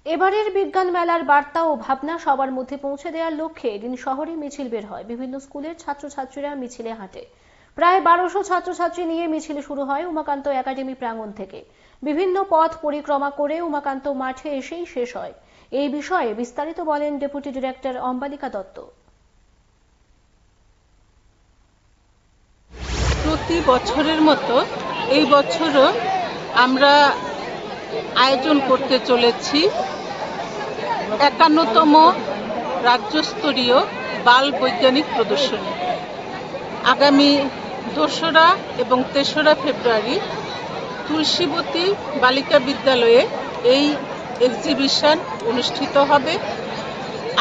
এবারের বিজ্ঞান মেলার বার্তা ও ভাবনা সবার মধ্যে পৌঁছে দেওয়ার লক্ষ্যে এদিন শহরে মিছিল বের হয়। বিভিন্ন স্কুলের ছাত্রছাত্রীরা মিছিলে হাঁটে। প্রায় 1200 ছাত্রছাত্রী নিয়ে মিছিল শুরু হয় উমাকান্ত একাডেমি প্রাঙ্গণ থেকে। বিভিন্ন পথ পরিক্রমা করে উমাকান্ত মাঠে এসেই শেষ হয়। এই বিষয়ে বিস্তারিত বলেন ডেপুটি ডিরেক্টর অম্বালিকা দত্ত। প্রতি বছরের মতো এই বছরও আমরা আয়োজন করতে চলেছি 51তম রাজ্যস্তরীয় বাল বৈজ্ঞানিক প্রদর্শনী। আগামী 2রা এবং 3রা ফেব্রুয়ারি তুলসীবতী বালিকা বিদ্যালয়ে এই এক্সিবিশন অনুষ্ঠিত হবে।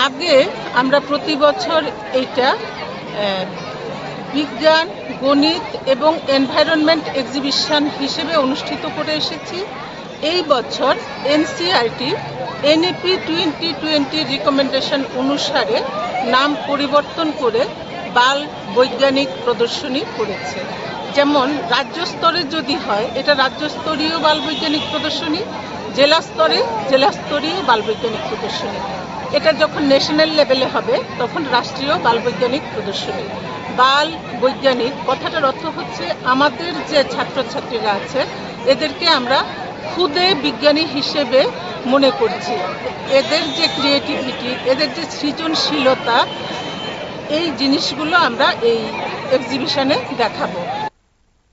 আগে আমরা প্রতি বছর এইটা বিজ্ঞান, গণিত এবং এনভায়রনমেন্ট এক্সিবিশন হিসেবে অনুষ্ঠিত করে এসেছি। এই বছর এনসিইআরটি এনইপি 2020 রিকমেন্ডেশন অনুসারে নাম পরিবর্তন করে বাল বৈজ্ঞানিক প্রদর্শনী করেছে। যেমন রাজ্য স্তরে যদি হয় এটা রাজ্যস্তরীয় বাল বৈজ্ঞানিক প্রদর্শনী, জেলা স্তরে জেলাস্তরীয় বাল বৈজ্ঞানিক প্রদর্শনী, এটা যখন ন্যাশনাল লেভেলে হবে তখন রাষ্ট্রীয় বাল বৈজ্ঞানিক প্রদর্শনী। বাল বৈজ্ঞানিক কথাটার অর্থ হচ্ছে আমাদের যে ছাত্রছাত্রীরা আছে এদেরকে আমরা খুদে বিজ্ঞানী হিসেবে মনে করছি। এদের যে ক্রিয়েটিভিটি, এদের যে সৃজনশীলতা, এই জিনিসগুলো আমরা এই এক্সিবিশনে দেখাবো।